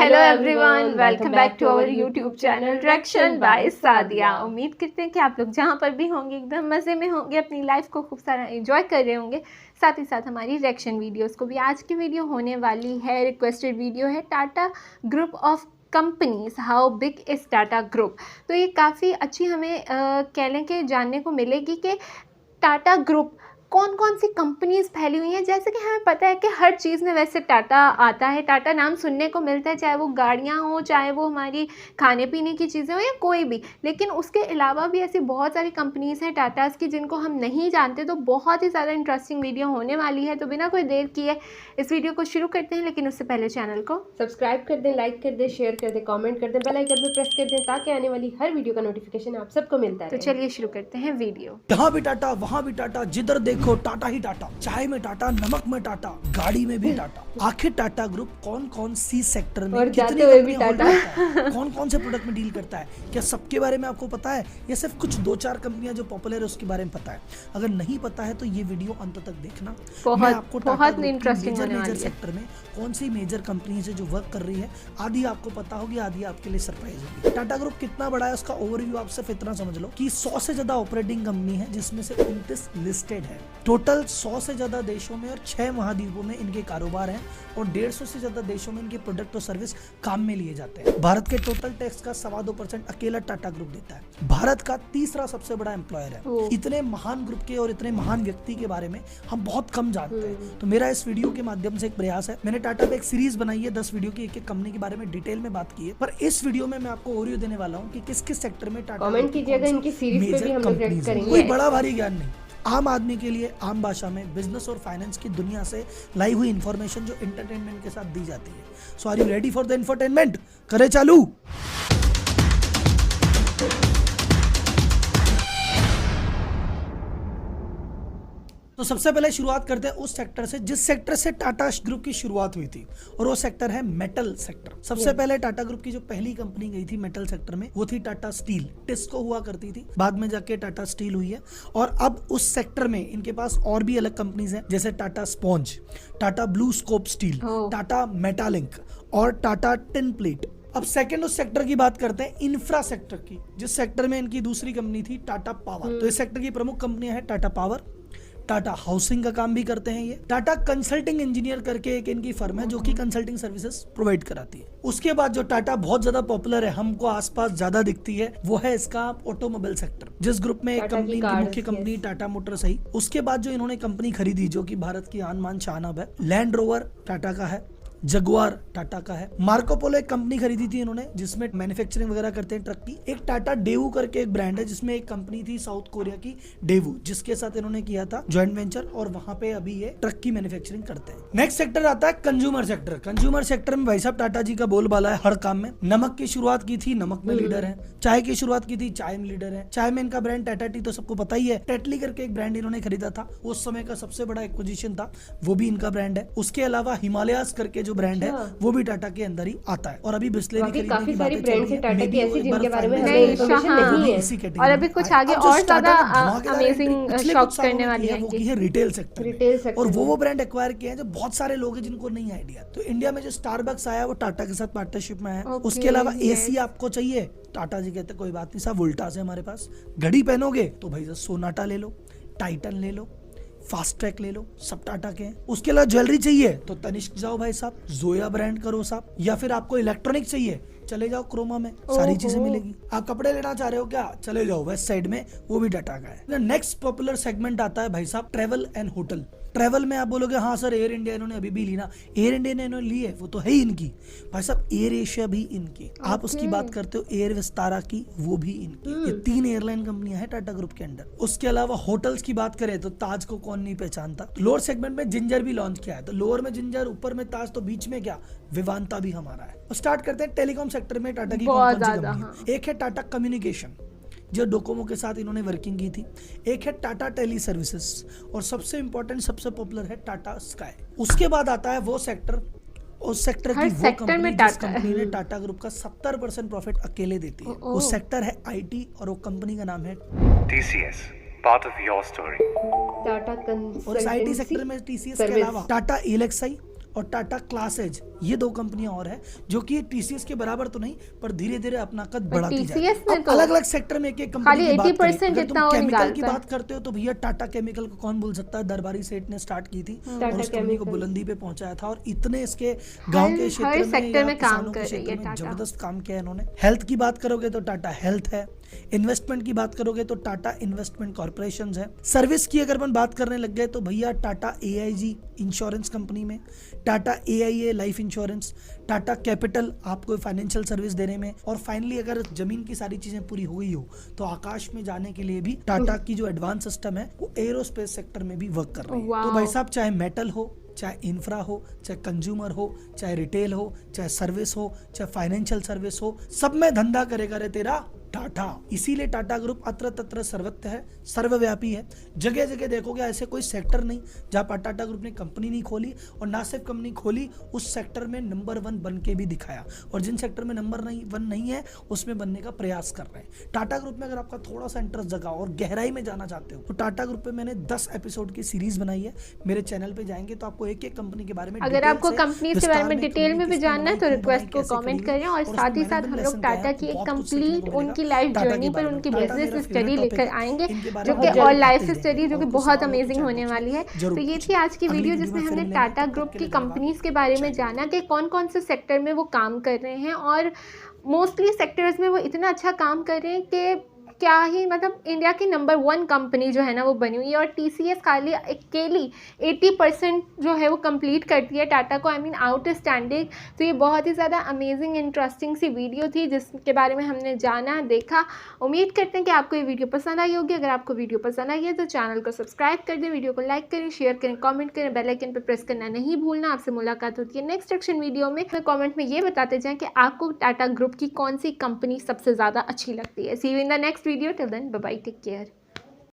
Hello everyone, welcome back to our YouTube channel direction by Sadiya. उम्मीद करते हैं कि आप लोग जहाँ पर भी होंगे एकदम मज़े में होंगे, अपनी लाइफ को खूब सारा एंजॉय कर रहे होंगे, साथ ही साथ हमारी रिएक्शन वीडियोस को भी। आज की वीडियो होने वाली है रिक्वेस्टेड वीडियो है Tata group of companies, how big is Tata group. तो ये काफ़ी अच्छी हमें कह लें कि जानने को मिलेगी कि टाटा ग्रुप कौन कौन सी कंपनीज फैली हुई हैं। जैसे कि हमें पता है कि हर चीज़ में वैसे टाटा आता है, टाटा नाम सुनने को मिलता है, चाहे वो गाड़ियाँ हो, चाहे वो हमारी खाने पीने की चीज़ें हो या कोई भी। लेकिन उसके अलावा भी ऐसी बहुत सारी कंपनीज हैं टाटास की जिनको हम नहीं जानते। तो बहुत ही ज़्यादा इंटरेस्टिंग वीडियो होने वाली है। तो बिना कोई देर किए इस वीडियो को शुरू करते हैं, लेकिन उससे पहले चैनल को सब्सक्राइब कर दें, लाइक कर दें, शेयर कर दें, कमेंट कर दें, बेल आइकन पे प्रेस कर दें ताकि आने वाली हर वीडियो का नोटिफिकेशन आप सबको मिलता तो रहे। चलिए शुरू करते हैं वीडियो। यहाँ भी टाटा, वहाँ भी टाटा, जिधर देखो टाटा ही टाटा। चाय में टाटा, नमक में टाटा, गाड़ी में भी टाटा। आखिर टाटा ग्रुप कौन कौन सी सेक्टर में और कितनी जाते हुए भी कंपनियां टाटा। होल्ड करता है, कौन कौन से प्रोडक्ट में डील करता है, क्या सबके बारे में आपको पता है या सिर्फ कुछ 2-4 कंपनियां जो पॉपुलर है उसके बारे में पता है? अगर नहीं पता है तो ये वीडियो अंत तक देखना। मैं आपको बहुत इंटरेस्टिंग होने वाली है। सेक्टर में कौन सी मेजर कंपनीज है जो वर्क कर रही है, आधी आपको पता होगी, आधी आपके लिए सरप्राइज होगी। टाटा ग्रुप कितना बड़ा है उसका ओवरव्यू आप सिर्फ इतना समझ लो कि 100 से ज्यादा ऑपरेटिंग कंपनी है, जिसमें से 29 लिस्टेड है। टोटल 100 से ज्यादा देशों में और 6 महाद्वीपों में इनके कारोबार हैं और 150 से ज्यादा देशों में इनके प्रोडक्ट और सर्विस काम में लिए जाते हैं। भारत के टोटल टैक्स का 2.25% अकेला टाटा ग्रुप देता है। भारत का तीसरा सबसे बड़ा एम्प्लॉयर है। इतने महान ग्रुप के और इतने महान व्यक्ति के बारे में हम बहुत कम जानते हैं। तो मेरा इस वीडियो के माध्यम से एक प्रयास है, मैंने टाटा पे एक सीरीज बनाई है 10 वीडियो की, एक एक कंपनी के बारे में डिटेल में बात की है, पर इस वीडियो में मैं आपको ओवरव्यू देने वाला हूँ कि किस किस सेक्टर में टाटा कमेंट कीजिएगा, इनकी सीरीज पे भी हम लोग रिएक्ट करेंगे। कोई बड़ा भारी ज्ञान नहीं, आम आदमी के लिए आम भाषा में बिजनेस और फाइनेंस की दुनिया से लाई हुई इंफॉर्मेशन जो एंटरटेनमेंट के साथ दी जाती है। So are you ready for the infotainment? करे चालू। तो सबसे पहले शुरुआत करते हैं उस सेक्टर से जिस सेक्टर से टाटा ग्रुप की शुरुआत हुई थी, और वो सेक्टर है मेटल सेक्टर। सबसे पहले टाटा ग्रुप की जो पहली कंपनी गई थी मेटल सेक्टर में वो थी टाटा स्टील। टिस्को हुआ करती थी, बाद में जाके टाटा स्टील हुई है। और अब उस सेक्टर में इनके पास और भी अलग कंपनीज हैं, जैसे Tata sponge, Tata BlueScope steel, Tata Metaliks और टाटा टिन प्लेट। अब सेकंड उस सेक्टर की बात करते हैं इंफ्रा सेक्टर की, जिस सेक्टर में इनकी दूसरी कंपनी थी टाटा पावर। तो इस सेक्टर की प्रमुख कंपनियां हैं टाटा पावर, टाटा हाउसिंग का काम भी करते हैं ये, टाटा कंसल्टिंग इंजीनियर करके एक इनकी फर्म है जो कि कंसल्टिंग सर्विसेज प्रोवाइड कराती है। उसके बाद जो टाटा बहुत ज्यादा पॉपुलर है, हमको आसपास ज्यादा दिखती है, वो है इसका ऑटोमोबाइल सेक्टर, जिस ग्रुप में एक कंपनी की मुख्य कंपनी टाटा मोटर्स है। उसके बाद जो इन्होंने कंपनी खरीदी जो कि भारत की आन बान शान अब है, लैंड रोवर टाटा का है, जगुआर टाटा का है, मार्को पोलो एक कंपनी खरीदी थी इन्होंने जिसमें मैन्युफैक्चरिंग वगैरह करते हैं ट्रक की। एक टाटा डेवू करके एक ब्रांड है जिसमें एक कंपनी थी साउथ कोरिया की डेवू, जिसके साथ इन्होंने किया था जॉइंट वेंचर, और वहां पे अभी ये ट्रक की मैन्युफैक्चरिंग करते हैं। नेक्स्ट सेक्टर आता है कंज्यूमर सेक्टर। कंज्यूमर सेक्टर में भाई साहब टाटा जी का बोलबाला है हर काम में। नमक की शुरुआत की थी, नमक में लीडर है। चाय की शुरुआत की थी, चाय में लीडर है। चाय में इनका ब्रांड टाटा टी तो सबको पता ही है। टेटली करके एक ब्रांड इन्होंने खरीदा था, उस समय का सबसे बड़ा एक्विजिशन था, वो भी इनका ब्रांड है। उसके अलावा हिमालयास करके जो ब्रांड है वो भी टाटा के अंदर ही आता है। और अभी बिस्लेरी खरीदने की बातें चल रही है, टाटा की ऐसी जिनके बारे में नहीं है, और अभी कुछ आगे और ज्यादा अमेजिंग शॉक करने वाली है। वो की है रिटेल सेक्टर, और वो ब्रांड एक्वायर किए हैं जो बहुत सारे लोग हैं जिनको नहीं आइडिया। तो इंडिया में जो स्टारबक्स आया वो टाटा के साथ पार्टनरशिप में आया। उसके अलावा एसी आपको चाहिए, टाटा जी कहते कोई बात नहीं साहब, वोल्टास है हमारे पास। घड़ी पहनोगे तो भाई सोनाटा ले लो, टाइटन ले लो, फास्ट ट्रैक ले लो, सब टाटा के हैं। उसके अलावा ज्वेलरी चाहिए तो तनिष्क जाओ भाई साहब, जोया ब्रांड करो साहब, या फिर आपको इलेक्ट्रॉनिक चाहिए चले जाओ क्रोमा में, सारी चीजें मिलेगी। आप कपड़े लेना चाह रहे हो क्या, चले जाओ वेस्ट साइड में, वो भी टाटा का है। नेक्स्ट पॉपुलर सेगमेंट आता है भाई साहब ट्रेवल एंड होटल। ट्रेवल में आप बोलोगे हाँ सर एयर इंडिया इन्होंने अभी भी ली ना, एयर इंडिया ने इन्होंने ली है, वो तो है ही इनकी। भाई साहब एयर एशिया भी इनकी, आप उसकी बात करते हो एयर विस्तारा की, वो भी इनकी। ये 3 एयरलाइन कंपनियां हैं टाटा ग्रुप के अंडर। उसके अलावा होटल्स की बात करें तो ताज को कौन नहीं पहचानता। लोअर सेगमेंट में जिंजर भी लॉन्च किया है, तो लोअर में जिंजर, ऊपर में ताज, तो बीच में क्या विवांता भी हमारा है। स्टार्ट करते हैं टेलीकॉम सेक्टर में टाटा की कौन सी कंपनी। एक है टाटा कम्युनिकेशन जो डोकोमो के साथ इन्होंने वर्किंग की थी, एक है टाटा टेली सर्विसेज, और सबसे इंपॉर्टेंट सबसे पॉपुलर है टाटा स्काई। उसके बाद आता है वो सेक्टर, उस सेक्टर की वो कंपनी जिस कंपनी ने टाटा ग्रुप का 70% प्रॉफिट अकेले देती है। वो सेक्टर है आईटी, और वो कंपनी का नाम है TCS, part of your story. Tata और आईटी सेक्टर में टीसीएस के अलावा टाटा एलेक्साई, और टाटा क्लासेज, ये 2 कंपनियां और है जो कि टीसीएस के बराबर तो नहीं पर धीरे धीरे अपना कद बढ़ाती जा रही TCS में है। तो अलग अलग सेक्टर में एक कंपनी खाली की बात 80% करें, अगर जितना तुम वो केमिकल की निकालता है। बात करते हो तो भैया टाटा केमिकल को कौन भूल सकता है। दरबारी सेठ ने स्टार्ट की थी और टाटा उस कंपनी को केमिकल। बुलंदी पे पहुंचाया था और इतने इसके गांव के हर क्षेत्र में सेक्टर या में काम किसानों के कर रही क्षेत्र है में टाटा। जबरदस्त काम किया है इन्होंने। हेल्थ की बात करोगे तो टाटा हेल्थ है, इन्वेस्टमेंट की बात करोगे तो टाटा इन्वेस्टमेंट कॉर्पोरेशन है, सर्विस की अगर अपन बात करने लग गए तो भैया टाटा AIG इंश्योरेंस कंपनी में, Tata AIA life insurance, Tata capital आपको फाइनेंशियल सर्विस देने में, और फाइनली अगर जमीन की सारी चीजें पूरी हो गई हो तो आकाश में जाने के लिए भी टाटा की जो एडवांस सिस्टम है वो एरोस्पेस सेक्टर में भी वर्क कर रही है। तो भाई साहब चाहे मेटल हो, चाहे इंफ्रा हो, चाहे कंज्यूमर हो, चाहे रिटेल हो, चाहे सर्विस हो, चाहे फाइनेंशियल सर्विस हो, सब में धंधा करेगा रे तेरा टाटा। इसीलिए टाटा ग्रुप अत्र तत्र सर्वत्र है, सर्वव्यापी है। जगह जगह देखोगे ऐसे कोई सेक्टर नहीं जहां पर टाटा ग्रुप ने कंपनी नहीं खोली, और ना सिर्फ कंपनी खोली, उस सेक्टर में नंबर 1 बन के भी दिखाया, और जिन सेक्टर में नंबर 1 नहीं है उसमें बनने का प्रयास कर रहे हैं। टाटा ग्रुप में अगर आपका थोड़ा सा इंटरेस्ट जगा और गहराई में जाना चाहते हो तो टाटा ग्रुप पे मैंने 10 एपिसोड की सीरीज बनाई है। मेरे चैनल पे जाएंगे तो आपको एक एक कंपनी के बारे में अगर आपको कंपनीज के बारे में डिटेल में भी जानना है तो रिक्वेस्ट को कमेंट करें, और साथ ही साथ हम लोग टाटा की एक कंप्लीट उनकी लाइफ जर्नी पर उनकी बिजनेस स्टडी लेकर आएंगे, जो कि और लाइफ स्टडी जो कि बहुत अमेजिंग होने वाली है। तो ये थी आज की वीडियो जिसमें हमने टाटा ग्रुप की कंपनीज के बारे में जाना कि कौन कौन से सेक्टर में वो काम कर रहे हैं, और मोस्टली सेक्टर्स में वो इतना अच्छा काम कर रहे हैं कि क्या ही मतलब इंडिया की नंबर 1 कंपनी जो है ना वो बनी हुई है, और TCS खाली अकेली 80% जो है वो कंप्लीट करती है टाटा को, आई मीन आउटस्टैंडिंग। तो ये बहुत ही ज़्यादा अमेजिंग इंटरेस्टिंग सी वीडियो थी जिसके बारे में हमने जाना देखा। उम्मीद करते हैं कि आपको ये वीडियो पसंद आई होगी। अगर आपको वीडियो पसंद आई है तो चैनल को सब्सक्राइब कर दें, वीडियो को लाइक करें, शेयर करें, कॉमेंट करें, बेल आइकन पर प्रेस करना नहीं भूलना। आपसे मुलाकात होती है नेक्स्ट एक्शन वीडियो में। कॉमेंट में ये बताते जाएँ कि आपको टाटा ग्रुप की कौन सी कंपनी सबसे ज़्यादा अच्छी लगती है। See you in the next video. Till then, bye bye, take care.